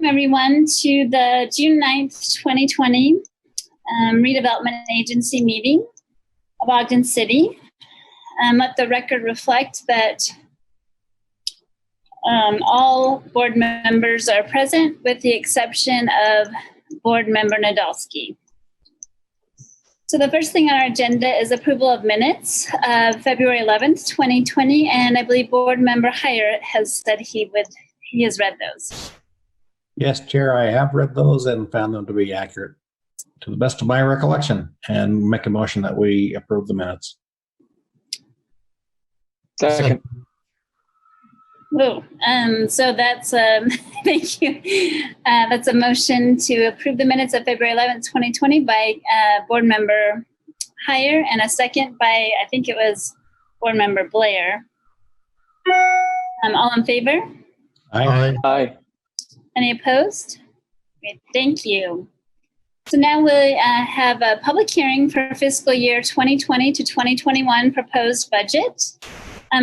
everyone to the June 9th, 2020 Redevelopment Agency meeting of Ogden City. Let the record reflect that all board members are present with the exception of Board Member Nadolski. So the first thing on our agenda is approval of minutes of February 11th, 2020, and I believe Board Member Hyatt has said he has read those. Yes, Chair, I have read those and found them to be accurate to the best of my recollection, and make a motion that we approve the minutes. Second. Oh, so that's thank you. That's a motion to approve the minutes of February 11th, 2020 by Board Member Heyer, and a second by, I think it was Board Member Blair. All in favor? Aye. Aye. Any opposed? Great, thank you. So now we'll have a public hearing for fiscal year 2020 to 2021 proposed budget.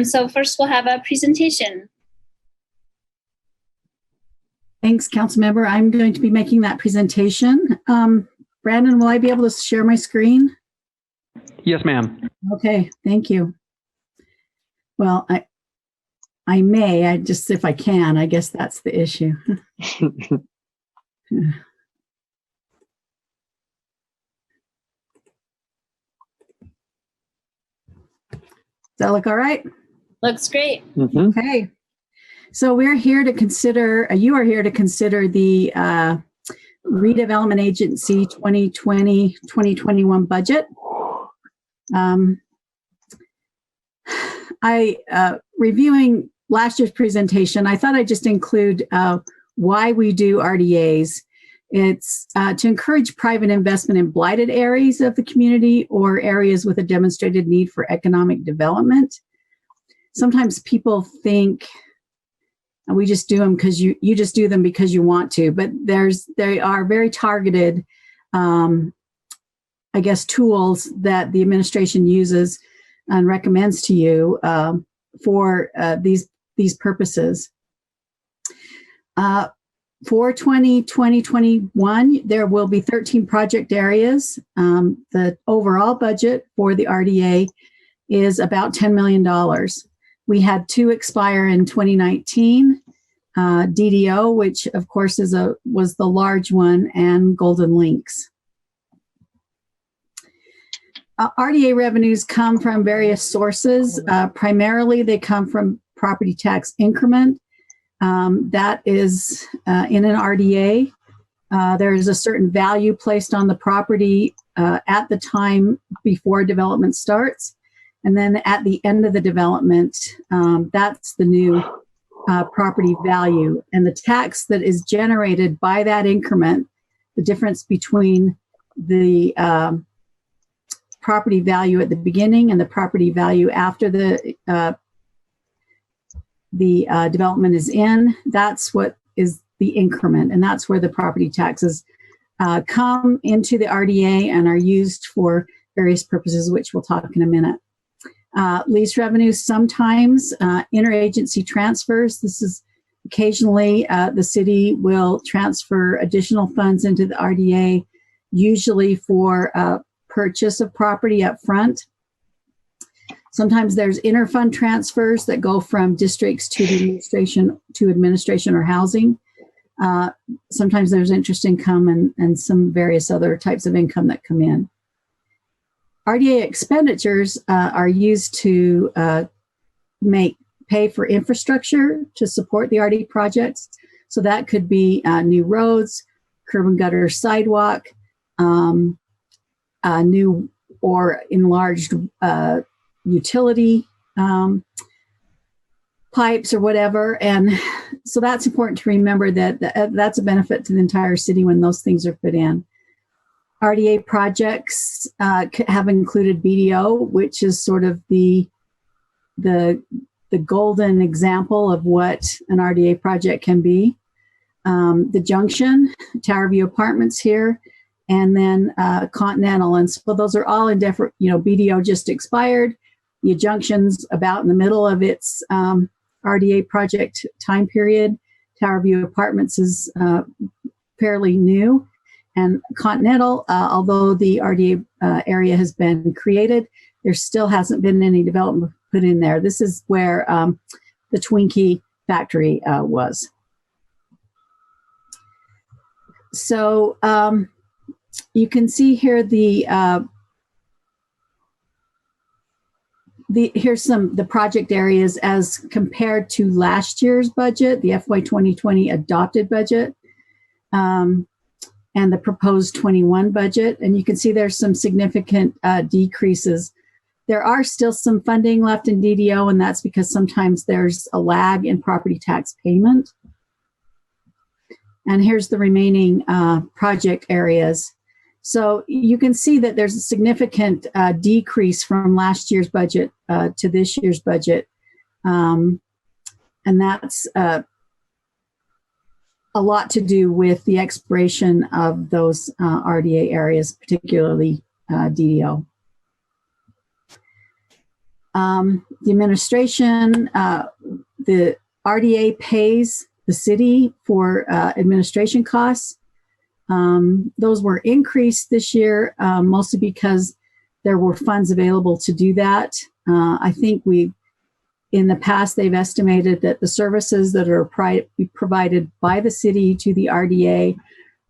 So first we'll have a presentation. Thanks, Councilmember. I'm going to be making that presentation. Brandon, will I be able to share my screen? Yes, ma'am. Okay, thank you. Well, I may, if I can, I guess that's the issue. Does that look all right? Looks great. Mm-hmm. Okay. So we're here to consider, you are here to consider the Redevelopment Agency 2020-2021 budget. Reviewing last year's presentation, I thought I'd just include why we do RDAs. It's to encourage private investment in blighted areas of the community or areas with a demonstrated need for economic development. Sometimes people think we just do them because you just do them because you want to, but they are very targeted, tools that the administration uses and recommends to you for these purposes. For 2020-21, there will be 13 project areas. The overall budget for the RDA is about $10 million. We had 2 expire in 2019, DDO, which of course was the large one, and Golden Links. RDA revenues come from various sources. Primarily, they come from property tax increment. That is in an RDA. There is a certain value placed on the property at the time before development starts. And then at the end of the development, that's the new property value. And the tax that is generated by that increment, the difference between the property value at the beginning and the property value after the development is in, that's what is the increment. And that's where the property taxes come into the RDA and are used for various purposes, which we'll talk in a minute. Lease revenues, sometimes interagency transfers. This is occasionally the city will transfer additional funds into the RDA, usually for purchase of property up front. Sometimes there's interfund transfers that go from districts to the administration or housing. Sometimes there's interest income and some various other types of income that come in. RDA expenditures are used to pay for infrastructure to support the RDA projects. So that could be new roads, curb and gutter sidewalk, new or enlarged utility pipes or whatever. And so that's important to remember that that's a benefit to the entire city when those things are put in. RDA projects have included BDO, which is sort of the golden example of what an RDA project can be. The Junction, Tower View Apartments here, and then Continental. And so those are all in different, BDO just expired. The Junction's about in the middle of its RDA project time period. Tower View Apartments is fairly new. And Continental, although the RDA area has been created, there still hasn't been any development put in there. This is where the Twinkie factory was. So you can see here here's the project areas as compared to last year's budget, the FY 2020 adopted budget, and the proposed 21 budget. And you can see there's some significant decreases. There are still some funding left in DDO, and that's because sometimes there's a lag in property tax payment. And here's the remaining project areas. So you can see that there's a significant decrease from last year's budget to this year's budget. And that's a lot to do with the expiration of those RDA areas, particularly DDO. The administration, the RDA pays the city for administration costs. Those were increased this year, mostly because there were funds available to do that. I think in the past, they've estimated that the services that are provided by the city to the RDA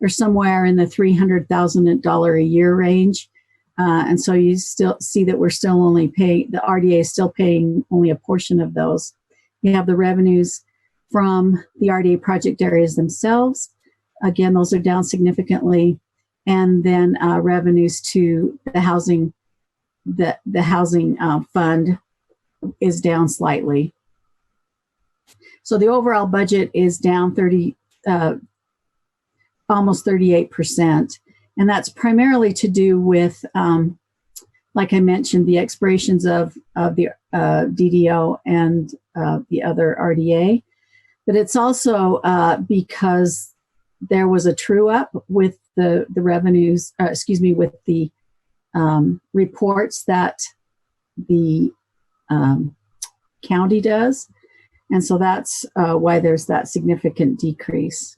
are somewhere in the $300,000 a year range. And so you still see that we're still only paying, the RDA is still paying only a portion of those. You have the revenues from the RDA project areas themselves. Again, those are down significantly. And then revenues to the housing, the housing fund is down slightly. So the overall budget is down almost 38%. And that's primarily to do with, like I mentioned, the expirations of the DDO and the other RDA. But it's also because there was a true up with the revenues, with the reports that the county does. And so that's why there's that significant decrease.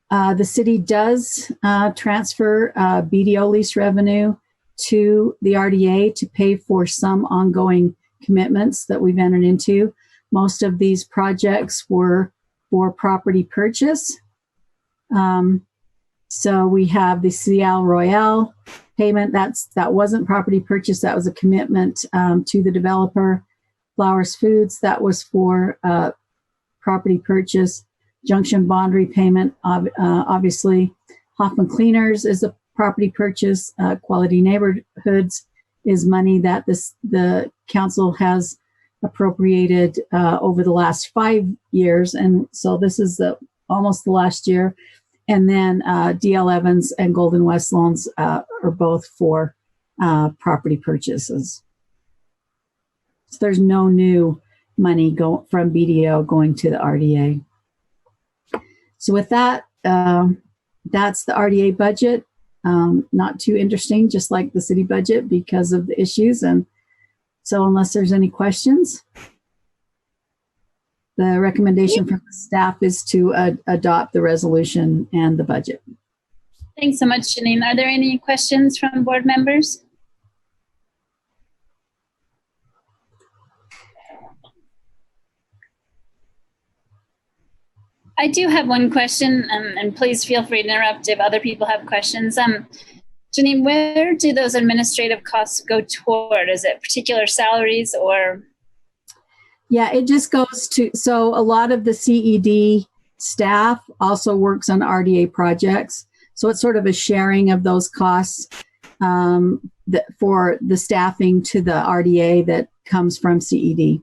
The city does transfer BDO lease revenue to the RDA to pay for some ongoing commitments that we've entered into. Most of these projects were for property purchase. So we have the Cial Royale payment. That wasn't property purchase. That was a commitment to the developer. Flowers Foods, that was for property purchase. Junction bond repayment, obviously. Hoffman Cleaners is a property purchase. Quality Neighborhoods is money that the council has appropriated over the last 5 years. And so this is almost the last year. And then DL Evans and Golden West loans are both for property purchases. So there's no new money from BDO going to the RDA. So with that, that's the RDA budget. Not too interesting, just like the city budget because of the issues. And so unless there's any questions, the recommendation from the staff is to adopt the resolution and the budget. Thanks so much, Janine. Are there any questions from board members? I do have one question, and please feel free to interrupt if other people have questions. Janine, where do those administrative costs go toward? Is it particular salaries or? Yeah, it just goes to, so a lot of the CED staff also works on RDA projects. So it's sort of a sharing of those costs for the staffing to the RDA that comes from CED.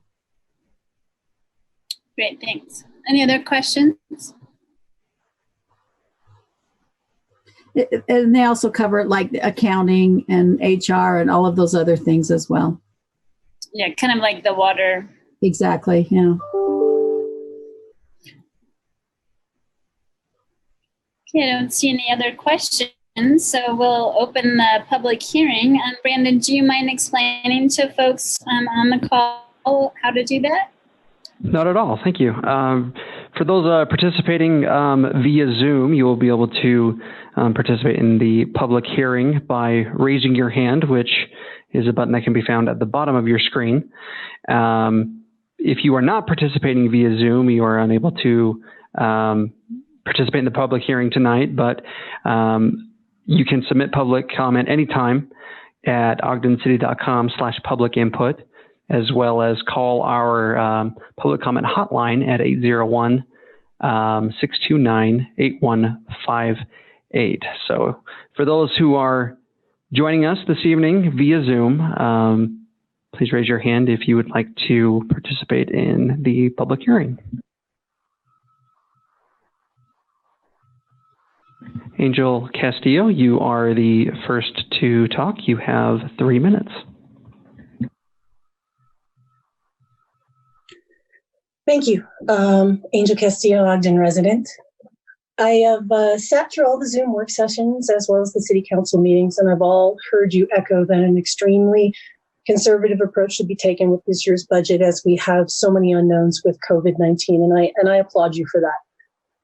Great, thanks. Any other questions? And they also cover like accounting and HR and all of those other things as well. Yeah, kind of like the water. Exactly, yeah. Okay, I don't see any other questions, so we'll open the public hearing. Brandon, do you mind explaining to folks on the call how to do that? Not at all. Thank you. For those participating via Zoom, you will be able to participate in the public hearing by raising your hand, which is a button that can be found at the bottom of your screen. If you are not participating via Zoom, you are unable to participate in the public hearing tonight, but you can submit public comment anytime at ogdencity.com/public input, as well as call our public comment hotline at 801-629-8158. So for those who are joining us this evening via Zoom, please raise your hand if you would like to participate in the public hearing. Angel Castillo, you are the first to talk. You have 3 minutes. Thank you. Angel Castillo, Ogden resident. I have sat through all the Zoom work sessions as well as the city council meetings, and I've all heard you echo that an extremely conservative approach should be taken with this year's budget as we have so many unknowns with COVID-19, and I applaud you for that.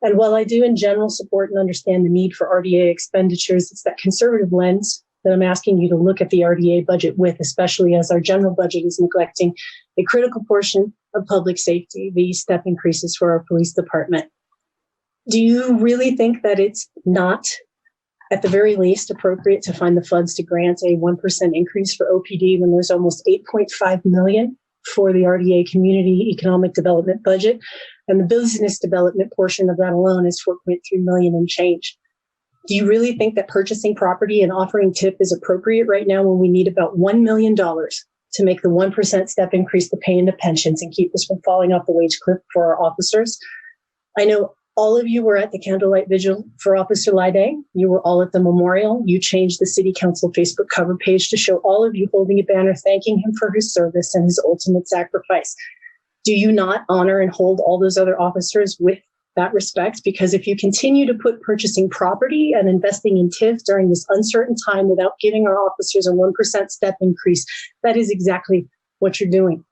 And while I do in general support and understand the need for RDA expenditures, it's that conservative lens that I'm asking you to look at the RDA budget with, especially as our general budget is neglecting a critical portion of public safety, the step increases for our police department. Do you really think that it's not, at the very least, appropriate to find the funds to grant a 1% increase for OPD when there's almost $8.5 million for the RDA community economic development budget? And the business development portion of that alone is $4.3 million and change. Do you really think that purchasing property and offering tip is appropriate right now when we need about $1 million to make the 1% step increase to pay into pensions and keep us from falling off the wage cliff for our officers? I know all of you were at the candlelight vigil for Officer Lide. You were all at the memorial. You changed the city council Facebook cover page to show all of you holding a banner thanking him for his service and his ultimate sacrifice. Do you not honor and hold all those other officers with that respect? Because if you continue to put purchasing property and investing in TIF during this uncertain time without giving our officers a 1% step increase, that is exactly what you're doing.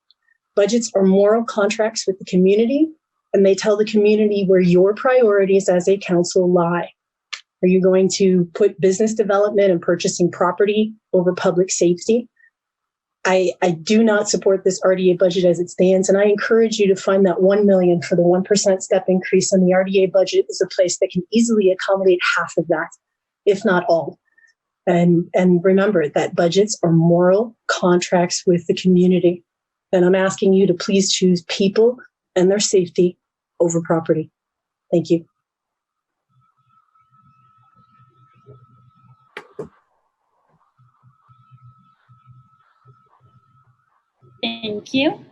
Budgets are moral contracts with the community, and they tell the community where your priorities as a council lie. Are you going to put business development and purchasing property over public safety? I do not support this RDA budget as it stands, and I encourage you to find that $1 million for the 1% step increase, and the RDA budget is a place that can easily accommodate half of that, if not all. And remember that budgets are moral contracts with the community, and I'm asking you to please choose people and their safety over property. Thank you. Thank you.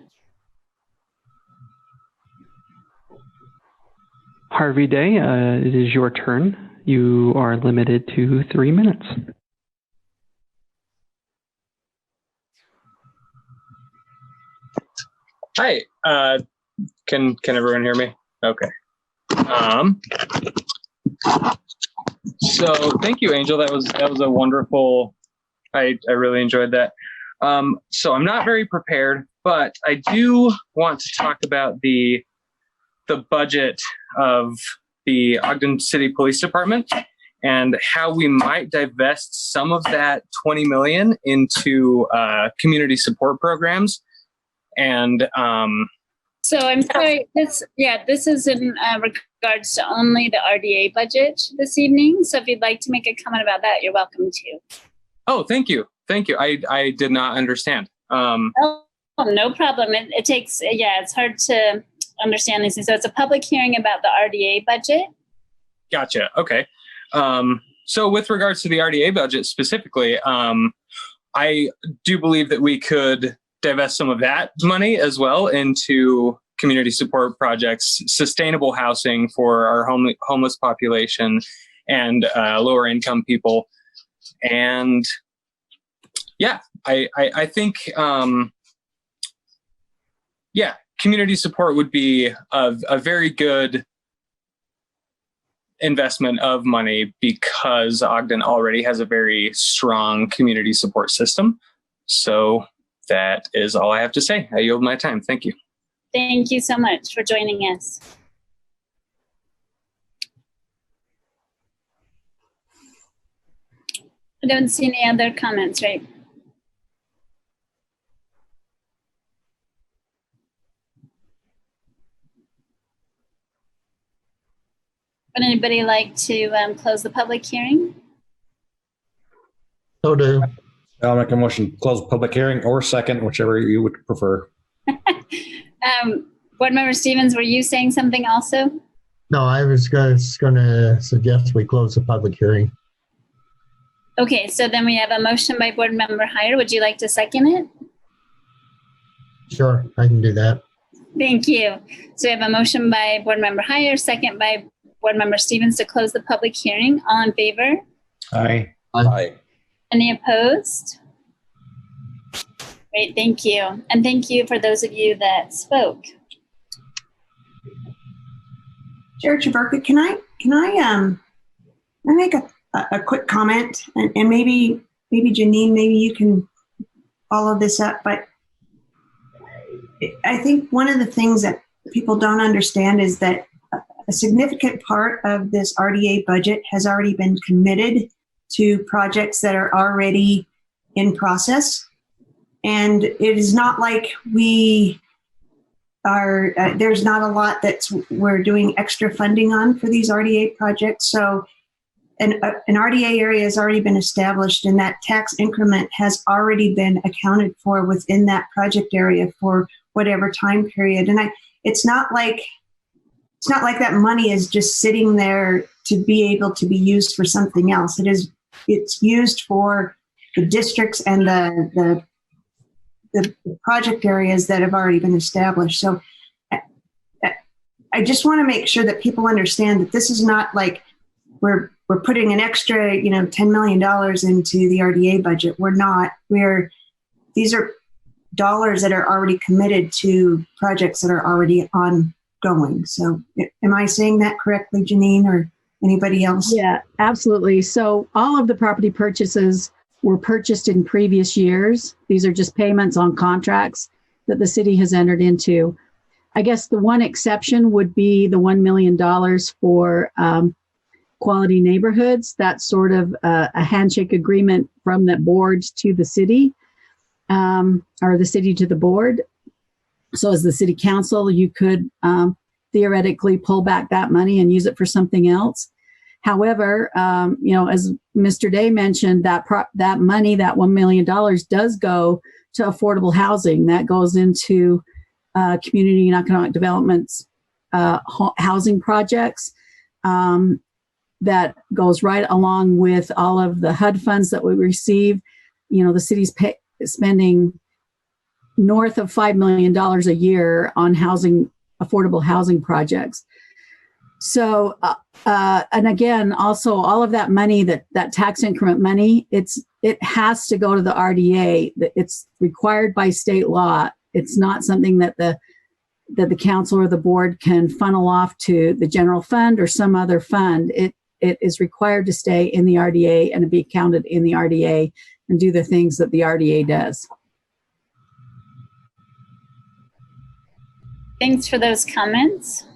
Harvey Day, it is your turn. You are limited to 3 minutes. Hi, can everyone hear me? Okay. So thank you, Angel. That was a wonderful. I really enjoyed that. So I'm not very prepared, but I do want to talk about the budget of the Ogden City Police Department and how we might divest some of that $20 million into community support programs. And so I'm sorry, this is in regards to only the RDA budget this evening. So if you'd like to make a comment about that, you're welcome to. Oh, thank you. Thank you. I did not understand. Oh, no problem. It takes, it's hard to understand these things. So it's a public hearing about the RDA budget. Gotcha. Okay. So with regards to the RDA budget specifically, I do believe that we could divest some of that money as well into community support projects, sustainable housing for our homeless population and lower income people. And I think, community support would be a very good investment of money because Ogden already has a very strong community support system. So that is all I have to say. I yield my time. Thank you. Thank you so much for joining us. I don't see any other comments, right? Would anybody like to close the public hearing? So do. I'll make a motion to close the public hearing, or second, whichever you would prefer. Board Member Stevens, were you saying something also? No, I was going to suggest we close the public hearing. Okay, so then we have a motion by Board Member Heyer. Would you like to second it? Sure, I can do that. Thank you. So we have a motion by Board Member Heyer, second by Board Member Stevens to close the public hearing. All in favor? Aye. Aye. Any opposed? Great, thank you. And thank you for those of you that spoke. Chair Chaburka, can I make a quick comment, and maybe Janine, maybe you can follow this up, but I think one of the things that people don't understand is that a significant part of this RDA budget has already been committed to projects that are already in process. And it is not like we are, there's not a lot we're doing extra funding on for these RDA projects. So an RDA area has already been established, and that tax increment has already been accounted for within that project area for whatever time period. And it's not like that money is just sitting there to be able to be used for something else. It's used for the districts and the project areas that have already been established. So I just want to make sure that people understand that this is not like we're putting an extra, $10 million into the RDA budget. We're not. These are dollars that are already committed to projects that are already ongoing. So am I saying that correctly, Janine, or anybody else? Yeah, absolutely. So all of the property purchases were purchased in previous years. These are just payments on contracts that the city has entered into. I guess the one exception would be the $1 million for quality neighborhoods. That's sort of a handshake agreement from the board to the city, or the city to the board. So as the city council, you could theoretically pull back that money and use it for something else. However, as Mr. Day mentioned, that money, that $1 million does go to affordable housing. That goes into community and economic developments, housing projects. That goes right along with all of the HUD funds that we receive. The city's spending north of $5 million a year on affordable housing projects. So, and again, also all of that money, that tax increment money, it has to go to the RDA. It's required by state law. It's not something that the council or the board can funnel off to the general fund or some other fund. It is required to stay in the RDA and be counted in the RDA and do the things that the RDA does. Thanks for those comments.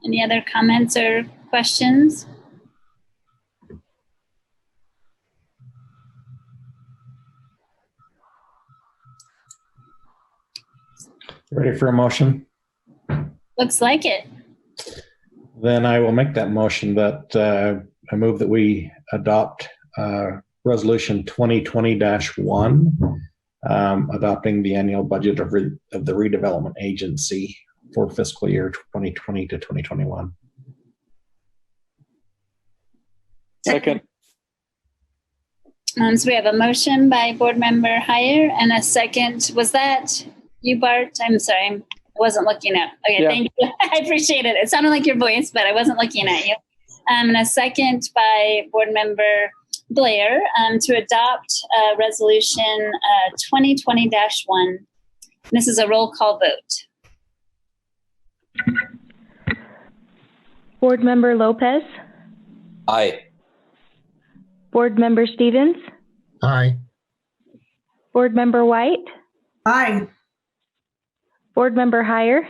Any other comments or questions? Ready for a motion? Looks like it. Then I will make that motion that I move that we adopt Resolution 2020-1, adopting the annual budget of the redevelopment agency for fiscal year 2020 to 2021. Second. So we have a motion by Board Member Heyer and a second. Was that you, Bart? I'm sorry. I wasn't looking at. Okay, Yeah. Thank you. I appreciate it. It sounded like your voice, but I wasn't looking at you. And a second by Board Member Blair to adopt Resolution 2020-1. This is a roll call vote. Board Member Lopez, Aye. Board Member Stevens, Aye. Board Member White, Aye. Board Member Heyer,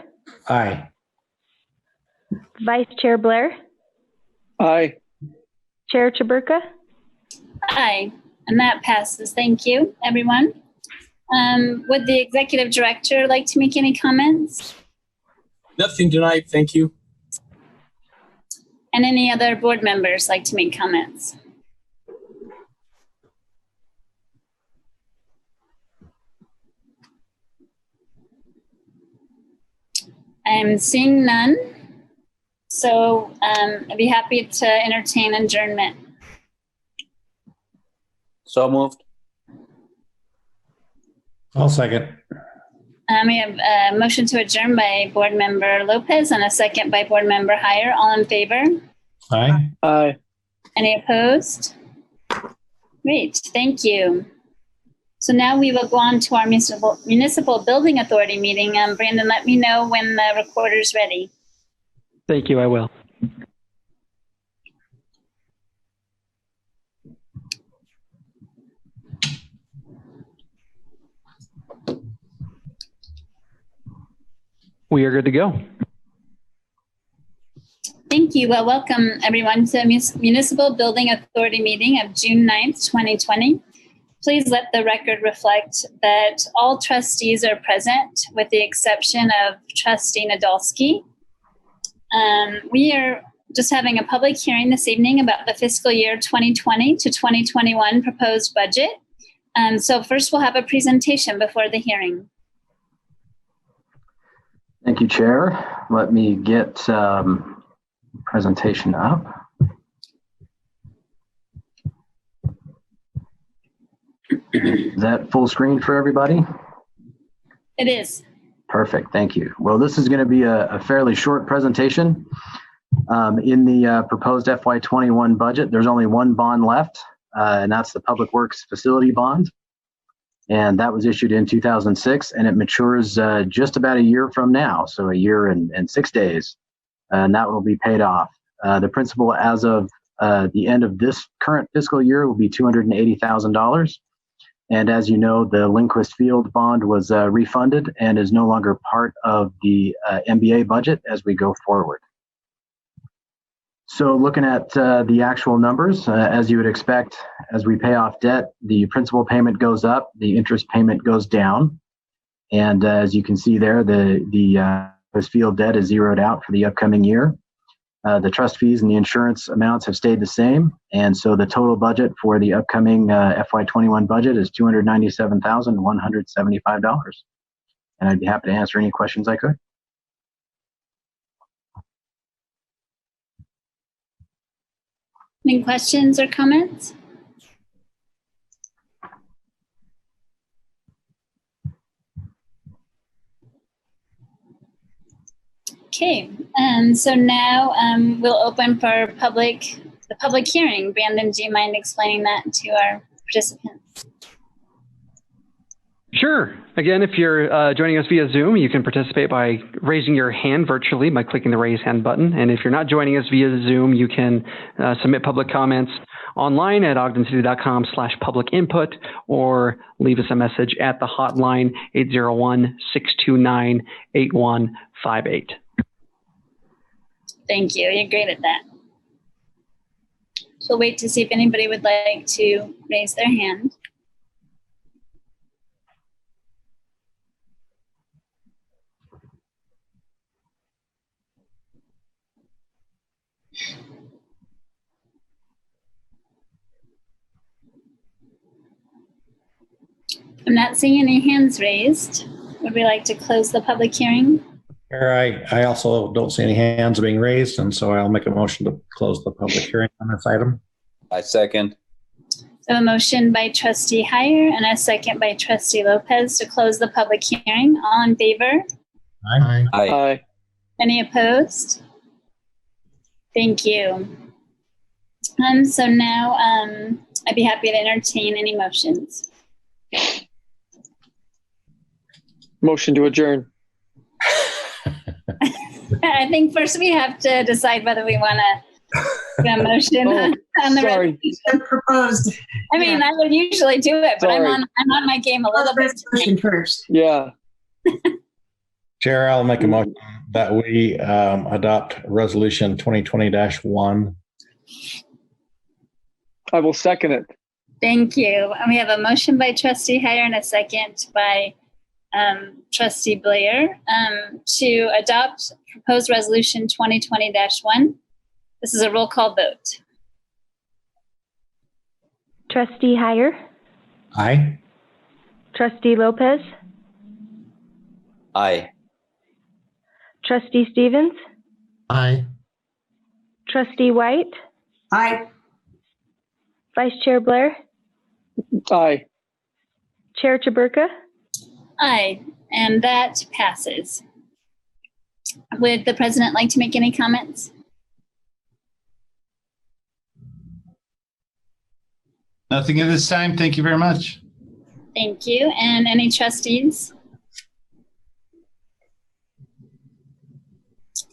Aye. Vice Chair Blair, Aye. Chair Chaburka. Aye, and that passes. Thank you, everyone. Would the executive director like to make any comments? Nothing tonight, thank you. And any other board members like to make comments? I'm seeing none. So I'd be happy to entertain adjournment. So moved. I'll second. We have a motion to adjourn by Board Member Lopez and a second by Board Member Heyer. All in favor? Aye. Aye. Any opposed? Great, thank you. So now we will go on to our Municipal Building Authority meeting. Brandon, let me know when the recorder's ready. Thank you, I will. We are good to go. Thank you. Well, welcome everyone to the Municipal Building Authority meeting of June 9th, 2020. Please let the record reflect that all trustees are present with the exception of Trustee Nadolski. We are just having a public hearing this evening about the fiscal year 2020 to 2021 proposed budget. So first we'll have a presentation before the hearing. Thank you, Chair. Let me get presentation up. Is that full screen for everybody? It is. Perfect, thank you. Well, this is going to be a fairly short presentation. In the proposed FY21 budget, there's only one bond left, and that's the Public Works Facility Bond. And that was issued in 2006, and it matures just about a year from now, so a year and 6 days, and that will be paid off. The principal as of the end of this current fiscal year will be $280,000. And as you know, the Lindquist Field bond was refunded and is no longer part of the MBA budget as we go forward. So looking at the actual numbers, as you would expect, as we pay off debt, the principal payment goes up, the interest payment goes down. And as you can see there, the field debt is zeroed out for the upcoming year. The trust fees and the insurance amounts have stayed the same. And so the total budget for the upcoming FY21 budget is $297,175. And I'd be happy to answer any questions I could. Any questions or comments? Okay, so now we'll open for the public hearing. Brandon, do you mind explaining that to our participants? Sure. Again, if you're joining us via Zoom, you can participate by raising your hand virtually by clicking the raise hand button. And if you're not joining us via Zoom, you can submit public comments online at ogdencity.com/public input or leave us a message at the hotline 801-629-8158. Thank you. You're great at that. So we'll wait to see if anybody would like to raise their hand. I'm not seeing any hands raised. Would we like to close the public hearing? I also don't see any hands being raised, and so I'll make a motion to close the public hearing on this item. I second. So a motion by Trustee Heyer and a second by Trustee Lopez to close the public hearing. All in favor? Aye. Aye. Any opposed? Thank you. So now I'd be happy to entertain any motions. Motion to adjourn. I think first we have to decide whether we want to do a motion on the sorry. resolution. Proposed. I mean, I would usually do it, but I'm Sorry. on my game a little bit. Resolution first. Yeah. Chair, I'll make a motion that we adopt Resolution 2020-1. I will second it. Thank you. And we have a motion by Trustee Heyer and a second by Trustee Blair to adopt proposed Resolution 2020-1. This is a roll call vote. Trustee Heyer, Aye. Trustee Lopez, Aye. Trustee Stevens, Aye. Trustee White, Aye. Vice Chair Blair, Aye. Chair Chaburka. Aye, and that passes. Would the president like to make any comments? Nothing at this time. Thank you very much. Thank you. And any trustees?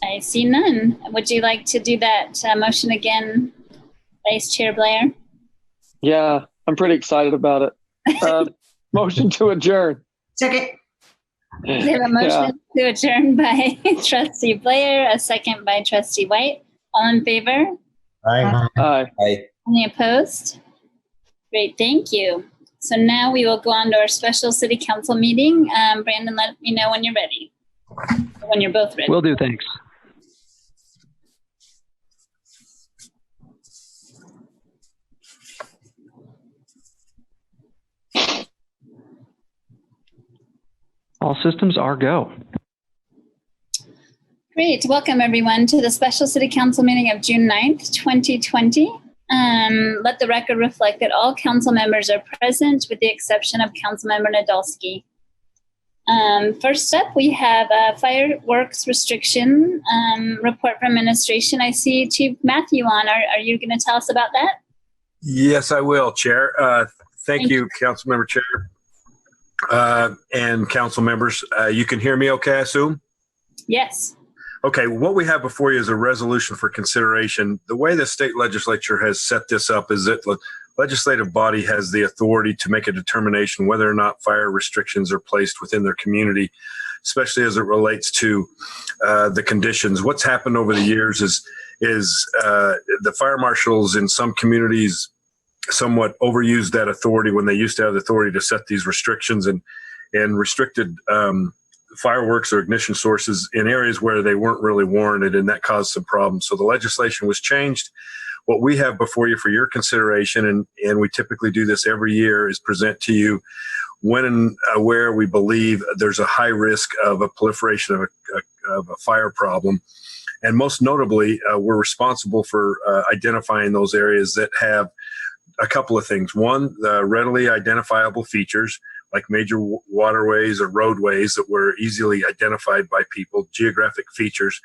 I see none. Would you like to do that motion again, Vice Chair Blair? Yeah, I'm pretty excited about it. Motion to adjourn. Second. We have a motion to adjourn by Trustee Blair, a second by Trustee White. All in favor? Aye. Aye. Aye. Any opposed? Great, thank you. So now we will go on to our special city council meeting. Brandon, let me know when you're ready. When you're both ready. Will do, thanks. All systems are go. Great. Welcome, everyone, to the special city council meeting of June 9th, 2020. Let the record reflect that all council members are present with the exception of Councilmember Nadolski. First up, we have a fireworks restriction report from administration. I see Chief Matthew on. Are you going to tell us about that? Yes, I will, Chair. Thank you, Councilmember Chair and council members. You can hear me okay, I assume? Yes. Okay, what we have before you is a resolution for consideration. The way the state legislature has set this up is that the legislative body has the authority to make a determination whether or not fire restrictions are placed within their community, especially as it relates to the conditions. What's happened over the years is the fire marshals in some communities somewhat overused that authority when they used to have the authority to set these restrictions and restricted fireworks or ignition sources in areas where they weren't really warranted, and that caused some problems. So the legislation was changed. What we have before you for your consideration, and we typically do this every year, is present to you when and where we believe there's a high risk of a proliferation of a fire problem. And most notably, we're responsible for identifying those areas that have a couple of things. One, the readily identifiable features like major waterways or roadways that were easily identified by people, geographic features,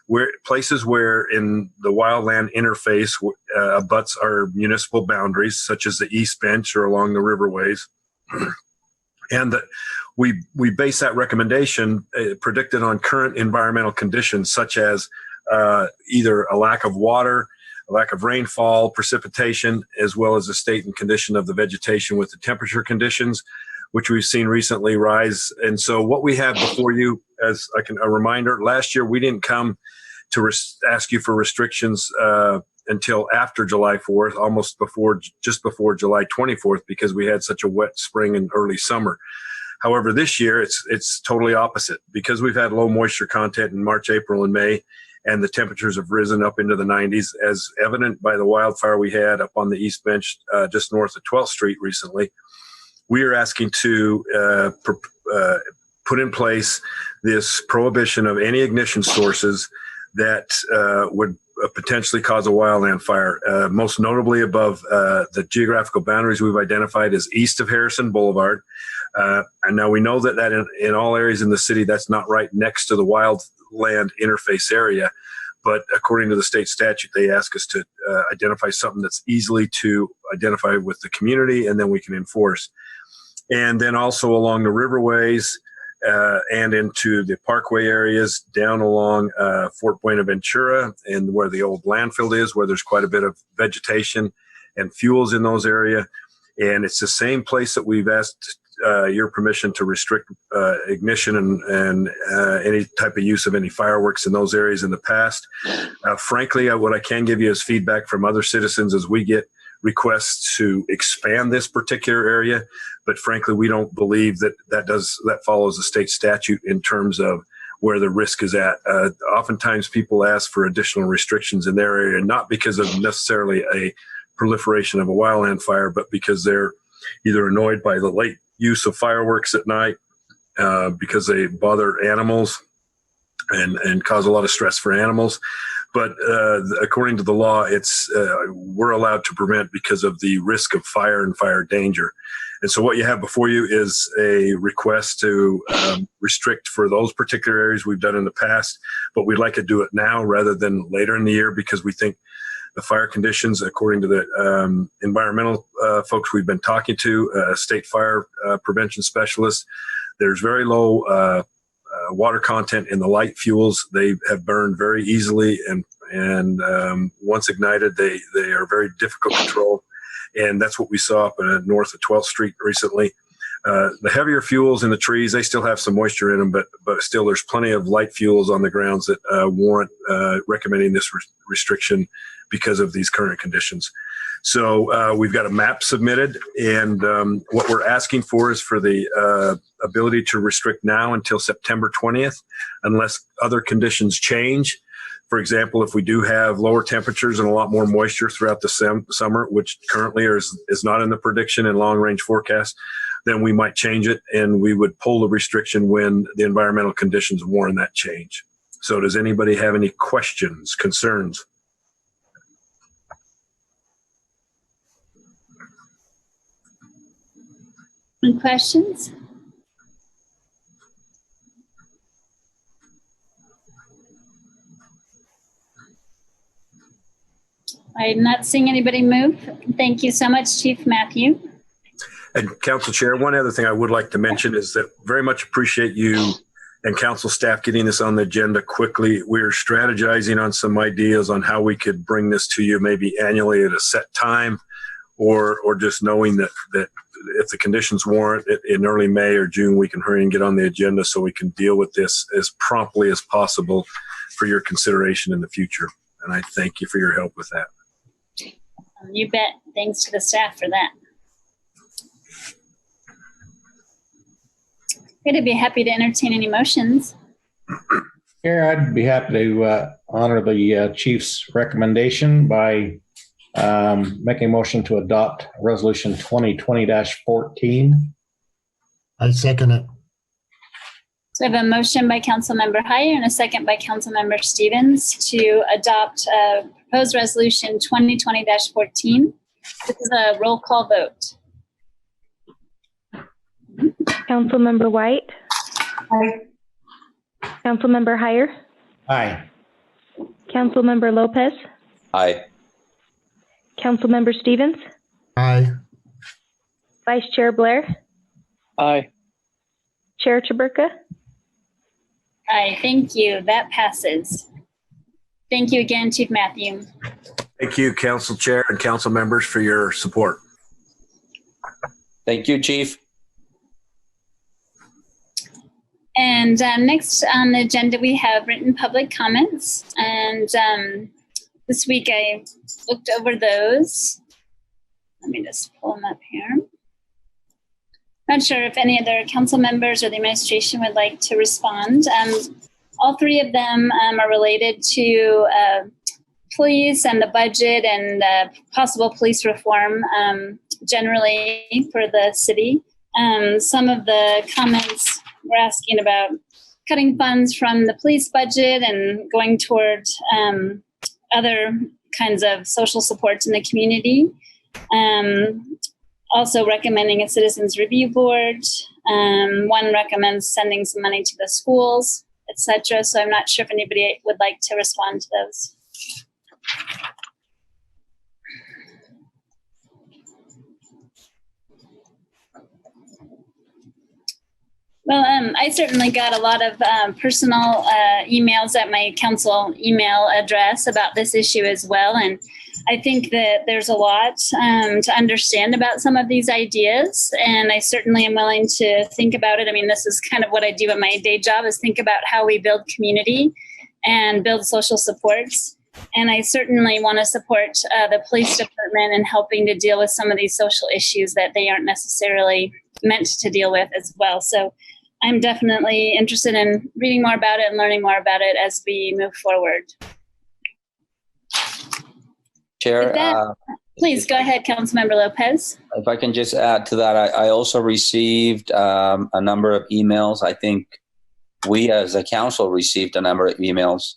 where places where in the wildland interface abuts our municipal boundaries, such as the East Bench or along the riverways. And that we base that recommendation predicted on current environmental conditions, such as either a lack of water, a lack of rainfall, precipitation, as well as the state and condition of the vegetation with the temperature conditions, which we've seen recently rise. And so what we have before you, as a reminder, last year we didn't come to ask you for restrictions until after July 4th, just before July 24th, because we had such a wet spring and early summer. However, this year it's totally opposite, because we've had low moisture content in March, April, and May, and the temperatures have risen up into the 90s, as evident by the wildfire we had up on the East Bench just north of 12th Street recently. We are asking to put in place this prohibition of any ignition sources that would potentially cause a wildland fire, most notably above the geographical boundaries we've identified as east of Harrison Boulevard. And now we know that in all areas in the city, that's not right next to the wildland interface area. But according to the state statute, they ask us to identify something that's easily to identify with the community, and then we can enforce. And then also along the riverways and into the parkway areas down along Fort Buenaventura and where the old landfill is, where there's quite a bit of vegetation and fuels in those areas. And it's the same place that we've asked your permission to restrict ignition and any type of use of any fireworks in those areas in the past. Frankly, what I can give you is feedback from other citizens as we get requests to expand this particular area. But frankly, we don't believe that follows the state statute in terms of where the risk is at. Oftentimes people ask for additional restrictions in their area, not because of necessarily a proliferation of a wildland fire, but because they're either annoyed by the late use of fireworks at night because they bother animals and cause a lot of stress for animals. But according to the law, we're allowed to prevent because of the risk of fire and fire danger. And so what you have before you is a request to restrict for those particular areas we've done in the past, but we'd like to do it now rather than later in the year because we think the fire conditions, according to the environmental folks we've been talking to, state fire prevention specialists, there's very low water content in the light fuels. They have burned very easily, and once ignited, they are very difficult to control. And that's what we saw up north of 12th Street recently. The heavier fuels in the trees, they still have some moisture in them, but still there's plenty of light fuels on the grounds that warrant recommending this restriction because of these current conditions. So we've got a map submitted, and what we're asking for is for the ability to restrict now until September 20th, unless other conditions change. For example, if we do have lower temperatures and a lot more moisture throughout the summer, which currently is not in the prediction and long-range forecast, then we might change it, and we would pull the restriction when the environmental conditions warrant that change. So does anybody have any questions, concerns? Any questions? I'm not seeing anybody move. Thank you so much, Chief Matthew. And Council Chair, one other thing I would like to mention is that very much appreciate you and council staff getting this on the agenda quickly. We're strategizing on some ideas on how we could bring this to you maybe annually at a set time, or just knowing that if the conditions warrant it in early May or June, we can hurry and get on the agenda so we can deal with this as promptly as possible for your consideration in the future. And I thank you for your help with that. You bet. Thanks to the staff for that. I'd be happy to entertain any motions. Here, I'd be happy to honor the chief's recommendation by making a motion to adopt Resolution 2020-14. I second it. So I have a motion by Councilmember Heyer and a second by Councilmember Stevens to adopt proposed Resolution 2020-14. This is a roll call vote. Councilmember White. Aye. Councilmember Heyer. Aye. Councilmember Lopez. Aye. Councilmember Stevens. Aye. Vice Chair Blair. Aye. Chair Chaburka. Aye, thank you. That passes. Thank you again, Chief Matthew. Thank you, Council Chair and council members, for your support. Thank you, Chief. And next on the agenda, we have written public comments. And this week I looked over those. Let me just pull them up here. Not sure if any other council members or the administration would like to respond. All three of them are related to police and the budget and possible police reform generally for the city. Some of the comments were asking about cutting funds from the police budget and going toward other kinds of social supports in the community. Also recommending a citizens review board. One recommends sending some money to the schools, etc. So I'm not sure if anybody would like to respond to those. Well, I certainly got a lot of personal emails at my council email address about this issue as well. And I think that there's a lot to understand about some of these ideas, and I certainly am willing to think about it. I mean, this is kind of what I do at my day job, is think about how we build community and build social supports. And I certainly want to support the police department in helping to deal with some of these social issues that they aren't necessarily meant to deal with as well. So I'm definitely interested in reading more about it and learning more about it as we move forward. Chair, please go ahead, Councilmember Lopez. If I can just add to that, I also received a number of emails. I think we as a council received a number of emails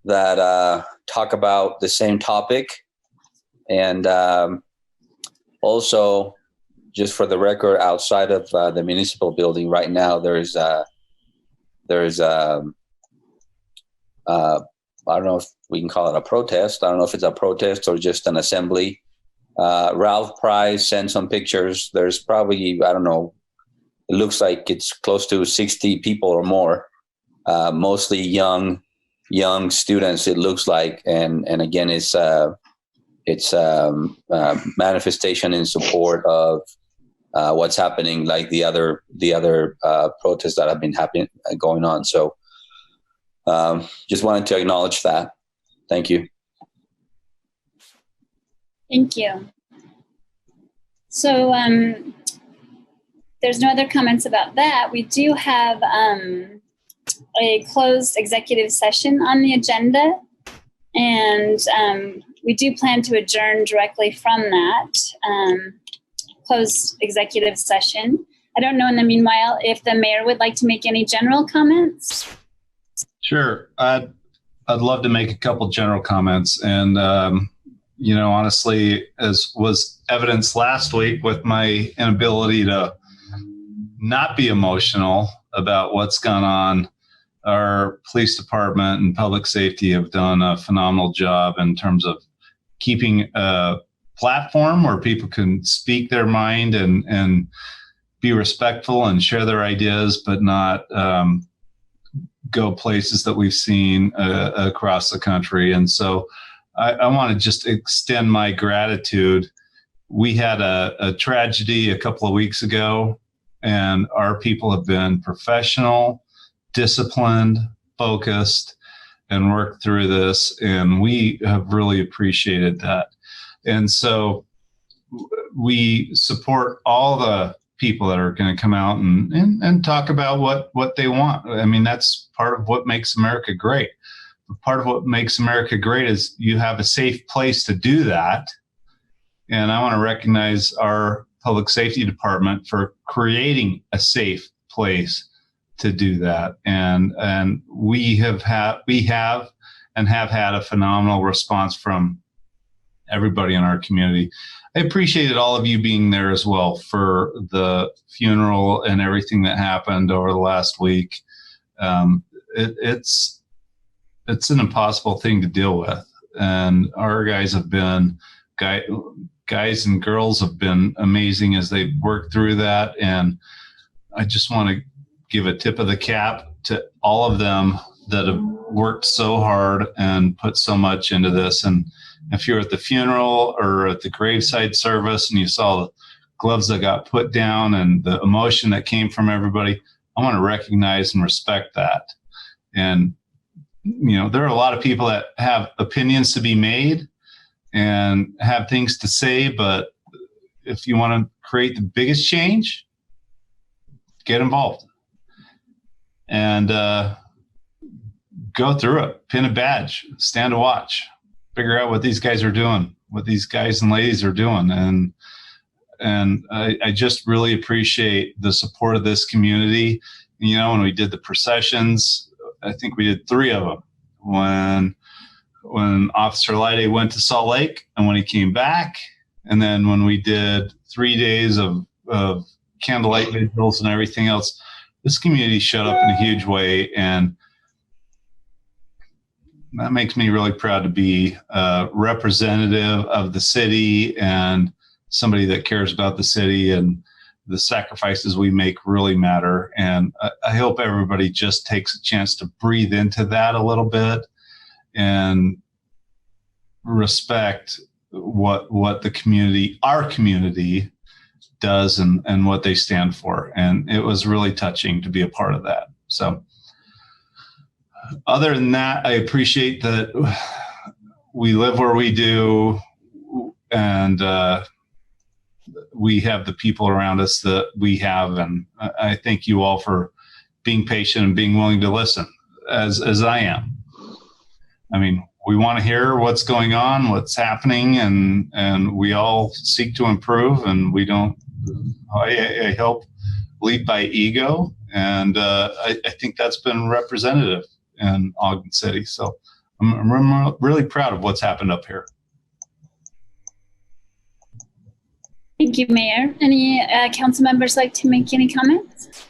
that talk about the same topic. And also, just for the record, outside of the municipal building right now, there's I don't know if we can call it a protest. I don't know if it's a protest or just an assembly. Ralph Price sent some pictures. There's probably, I don't know, it looks like it's close to 60 people or more, mostly young students, it looks like. And again, it's manifestation in support of what's happening, like the other protests that have been going on. So just wanted to acknowledge that. Thank you. Thank you. So there's no other comments about that. We do have a closed executive session on the agenda, and we do plan to adjourn directly from that closed executive session. I don't know in the meanwhile if the mayor would like to make any general comments. Sure. I'd love to make a couple general comments. And, honestly, as was evidenced last week with my inability to not be emotional about what's gone on, our police department and public safety have done a phenomenal job in terms of keeping a platform where people can speak their mind and be respectful and share their ideas, but not go places that we've seen across the country. And so I want to just extend my gratitude. We had a tragedy a couple of weeks ago, and our people have been professional, disciplined, focused, and worked through this. And we have really appreciated that. And so we support all the people that are going to come out and talk about what they want. I mean, that's part of what makes America great. But part of what makes America great is you have a safe place to do that. And I want to recognize our public safety department for creating a safe place to do that. And we have had a phenomenal response from everybody in our community. I appreciated all of you being there as well for the funeral and everything that happened over the last week. It's an impossible thing to deal with. And our guys have been, guys and girls have been amazing as they work through that. And I just want to give a tip of the cap to all of them that have worked so hard and put so much into this. And if you're at the funeral or at the graveside service and you saw the gloves that got put down and the emotion that came from everybody, I want to recognize and respect that. And, there are a lot of people that have opinions to be made and have things to say, but if you want to create the biggest change, get involved and go through it, pin a badge, stand to watch, figure out what these guys are doing, what these guys and ladies are doing. And I just really appreciate the support of this community. When we did the processions, I think we did 3 of them. When Officer Lyde went to Salt Lake and when he came back, and then when we did 3 days of candlelight vigils and everything else, this community showed up in a huge way. And that makes me really proud to be a representative of the city and somebody that cares about the city, and the sacrifices we make really matter. And I hope everybody just takes a chance to breathe into that a little bit and respect what the community, our community, does and what they stand for. And it was really touching to be a part of that. So other than that, I appreciate that we live where we do, and we have the people around us that we have. And I thank you all for being patient and being willing to listen, as I am. I mean, we want to hear what's going on, what's happening, and we all seek to improve, and we don't, I hope, lead by ego. And I think that's been representative in Ogden City. So I'm really proud of what's happened up here. Thank you, Mayor. Any council members like to make any comments?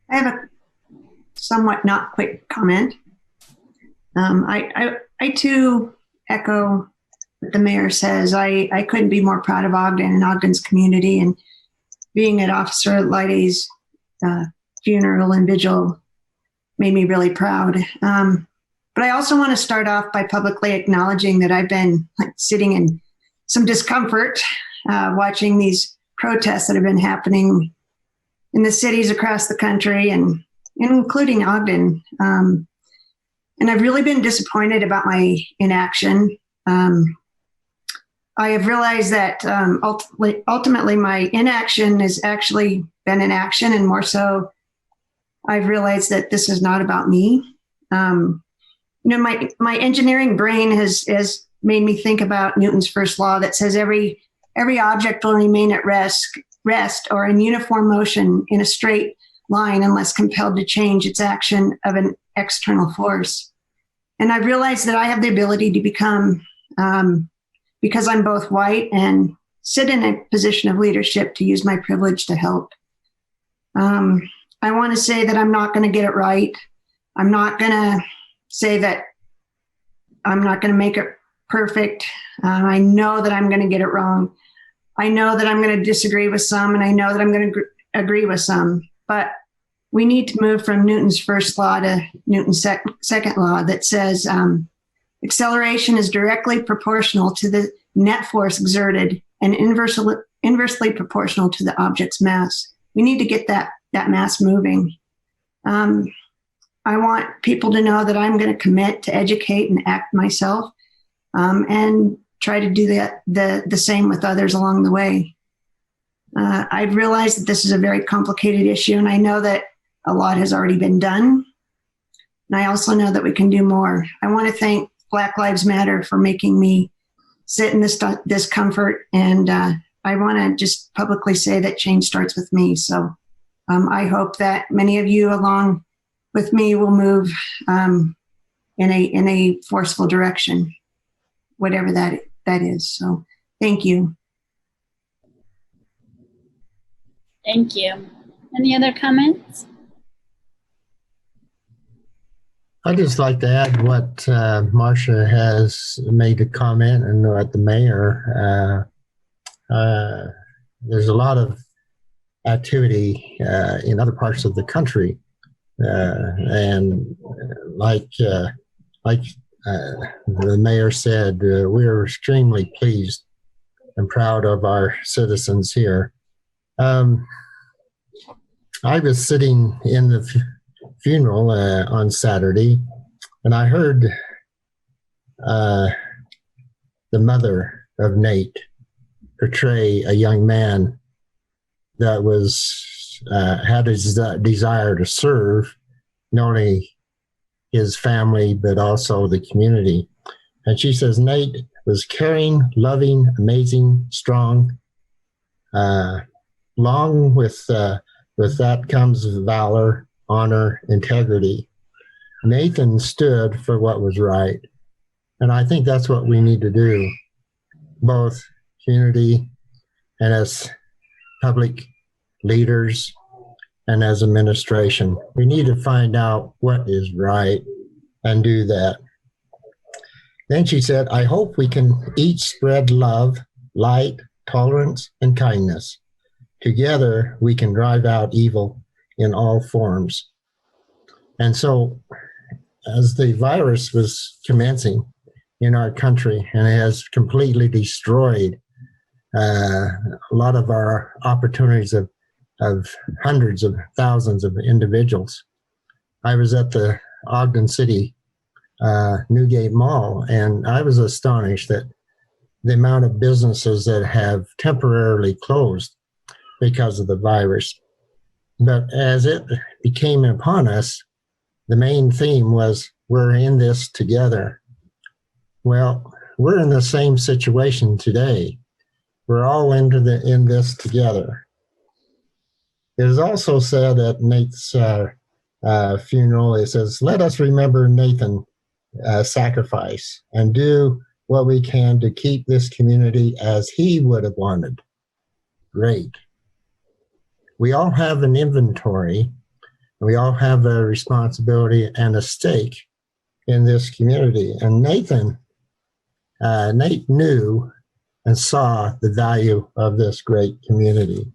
I have a somewhat not quick comment. I too echo what the mayor says. I couldn't be more proud of Ogden and Ogden's community, and being at Officer Leide's funeral and vigil made me really proud. But I also want to start off by publicly acknowledging that I've been sitting in some discomfort watching these protests that have been happening in the cities across the country and including Ogden. And I've really been disappointed about my inaction. I have realized that ultimately my inaction has actually been an action, and more so, I've realized that this is not about me. My engineering brain has made me think about Newton's first law that says every object will remain at rest or in uniform motion in a straight line unless compelled to change its action of an external force. And I realized that I have the ability to become, because I'm both white and sit in a position of leadership, to use my privilege to help. I want to say that I'm not going to get it right. I'm not going to say that I'm not going to make it perfect. I know that I'm going to get it wrong. I know that I'm going to disagree with some, and I know that I'm going to agree with some. But we need to move from Newton's first law to Newton's second law that says acceleration is directly proportional to the net force exerted and inversely proportional to the object's mass. We need to get that mass moving. I want people to know that I'm going to commit to educate and act myself, and try to do the same with others along the way. I've realized that this is a very complicated issue, and I know that a lot has already been done. And I also know that we can do more. I want to thank Black Lives Matter for making me sit in this discomfort, and I want to just publicly say that change starts with me. So I hope that many of you along with me will move in a forceful direction, whatever that is. So thank you. Thank you. Any other comments? I'd just like to add what Marcia has made a comment, and what the mayor. There's a lot of activity in other parts of the country, and like the mayor said, we're extremely pleased and proud of our citizens here. I was sitting in the funeral on Saturday, and I heard the mother of Nate portray a young man that had his desire to serve not only his family but also the community. And she says Nate was caring, loving, amazing, strong. Along with that comes valor, honor, integrity. Nathan stood for what was right. And I think that's what we need to do, both community and as public leaders and as administration. We need to find out what is right and do that. Then she said, I hope we can each spread love, light, tolerance, and kindness. Together, we can drive out evil in all forms. And so as the virus was commencing in our country and it has completely destroyed a lot of our opportunities of hundreds of thousands of individuals. I was at the Ogden City Newgate Mall, and I was astonished at the amount of businesses that have temporarily closed because of the virus. But as it became upon us, the main theme was, we're in this together. Well, we're in the same situation today. We're all in this together. It is also said at Nate's funeral, it says, let us remember Nathan's sacrifice and do what we can to keep this community as he would have wanted. Great. We all have an inventory. We all have a responsibility and a stake in this community. And Nate knew and saw the value of this great community.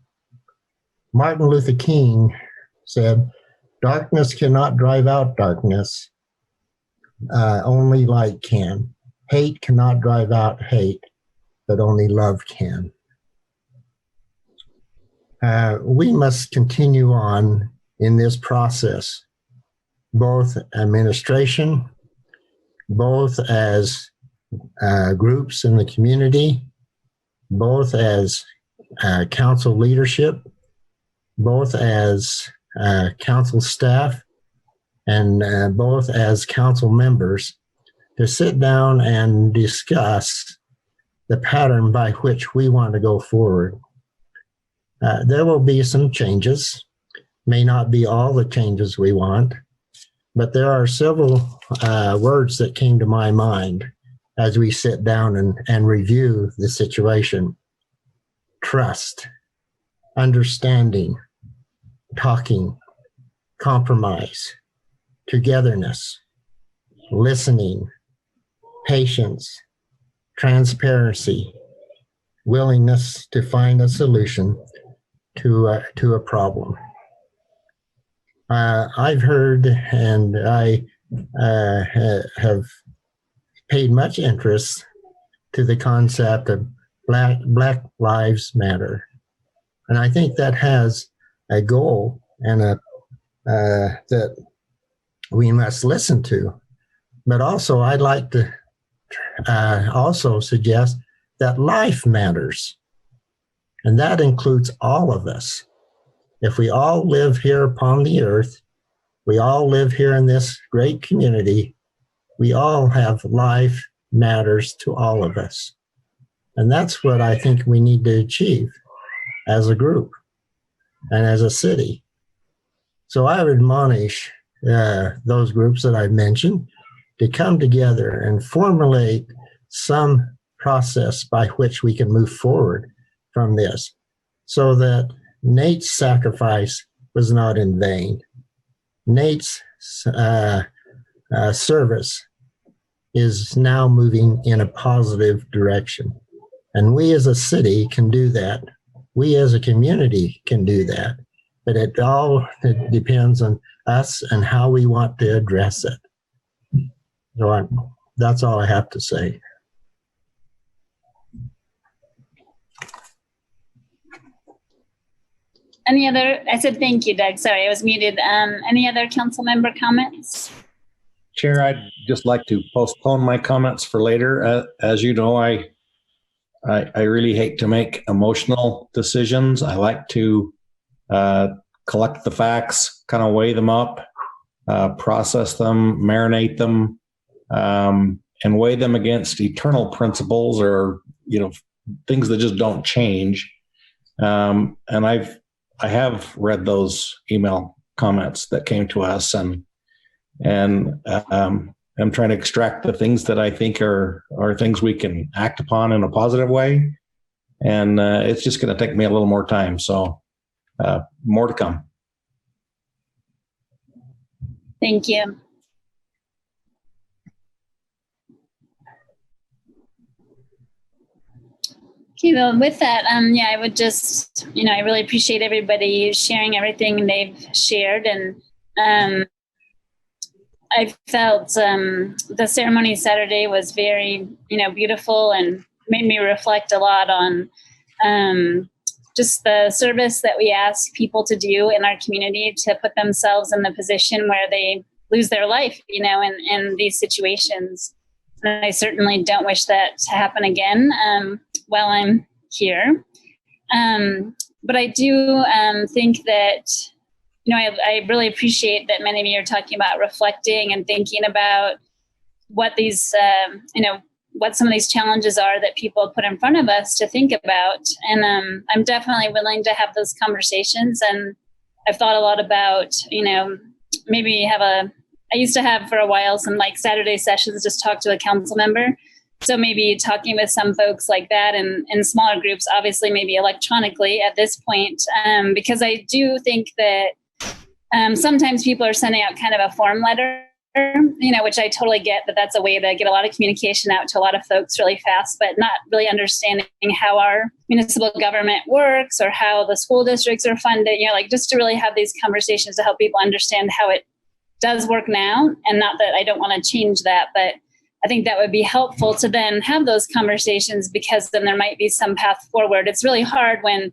Martin Luther King said, darkness cannot drive out darkness, only light can. Hate cannot drive out hate, but only love can. We must continue on in this process, both administration, both as groups in the community, both as council leadership, both as council staff, and both as council members, to sit down and discuss the pattern by which we want to go forward. There will be some changes, may not be all the changes we want, but there are several words that came to my mind as we sit down and review the situation. Trust, understanding, talking, compromise, togetherness, listening, patience, transparency, willingness to find a solution to a problem. I've heard and I have paid much interest to the concept of Black Lives Matter. And I think that has a goal and that we must listen to. But also I'd like to also suggest that life matters. And that includes all of us. If we all live here upon the earth, we all live here in this great community, we all have life matters to all of us. And that's what I think we need to achieve as a group and as a city. So I would admonish those groups that I've mentioned to come together and formulate some process by which we can move forward from this, so that Nate's sacrifice was not in vain. Nate's service is now moving in a positive direction. And we as a city can do that. We as a community can do that. But it all depends on us and how we want to address it. So that's all I have to say. Any other, I said thank you, Doug. Sorry, I was muted. Any other council member comments? Chair, I'd just like to postpone my comments for later. As you know, I really hate to make emotional decisions. I like to collect the facts, kind of weigh them up, process them, marinate them, and weigh them against eternal principles or, things that just don't change. And I have read those email comments that came to us, and I'm trying to extract the things that I think are things we can act upon in a positive way. And it's just going to take me a little more time. So more to come. Thank you. Okay, well, with that, I would just, I really appreciate everybody sharing everything they've shared. And I felt the ceremony Saturday was very, beautiful and made me reflect a lot on just the service that we ask people to do in our community to put themselves in the position where they lose their life, in these situations. And I certainly don't wish that to happen again while I'm here. But I do think that, I really appreciate that many of you are talking about reflecting and thinking about what these, what some of these challenges are that people put in front of us to think about. And I'm definitely willing to have those conversations. And I've thought a lot about, maybe I used to have for a while some like Saturday sessions, just talk to a council member. So maybe talking with some folks like that in smaller groups, obviously maybe electronically at this point, because I do think that sometimes people are sending out kind of a form letter, which I totally get that that's a way to get a lot of communication out to a lot of folks really fast, but not really understanding how our municipal government works or how the school districts are funded, just to really have these conversations to help people understand how it does work now. And not that I don't want to change that, but I think that would be helpful to then have those conversations, because then there might be some path forward. It's really hard when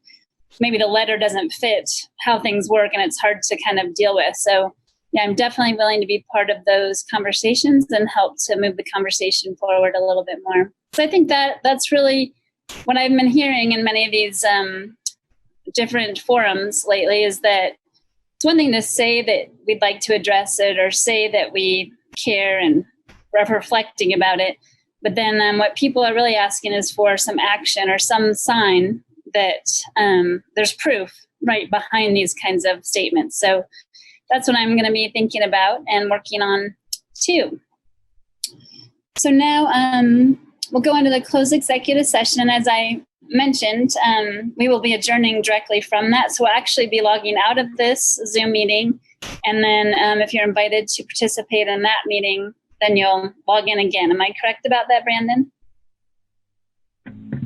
maybe the letter doesn't fit how things work and it's hard to kind of deal with. So yeah, I'm definitely willing to be part of those conversations and help to move the conversation forward a little bit more. So I think that's really what I've been hearing in many of these different forums lately, is that it's one thing to say that we'd like to address it or say that we care and we're reflecting about it. But then what people are really asking is for some action or some sign that there's proof right behind these kinds of statements. So that's what I'm going to be thinking about and working on too. So now we'll go into the closed executive session. And as I mentioned, we will be adjourning directly from that. So we'll actually be logging out of this Zoom meeting. And then if you're invited to participate in that meeting, then you'll log in again. Am I correct about that, Brandon?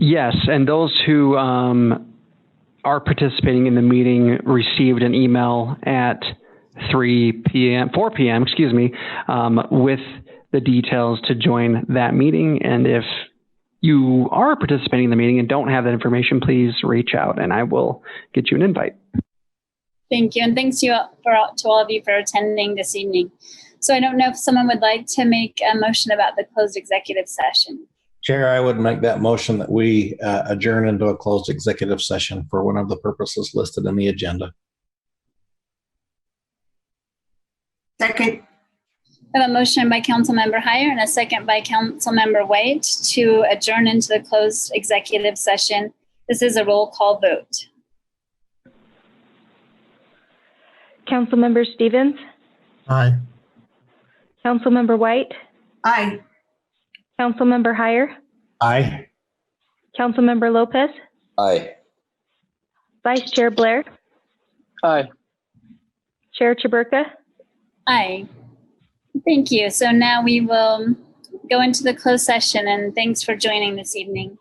Yes, and those who are participating in the meeting received an email at 4 p.m., with the details to join that meeting. And if you are participating in the meeting and don't have that information, please reach out and I will get you an invite. Thank you. And thanks to all of you for attending this evening. So I don't know if someone would like to make a motion about the closed executive session. Chair, I would make that motion that we adjourn into a closed executive session for one of the purposes listed in the agenda. Second. I have a motion by Councilmember Heyer and a second by Councilmember White to adjourn into the closed executive session. This is a roll call vote. Councilmember Stevens? Aye. Councilmember White? Aye. Councilmember Heyer? Aye. Councilmember Lopez? Aye. Vice Chair Blair? Aye. Chair Chaburka? Aye. Thank you. So now we will go into the closed session, and thanks for joining this evening.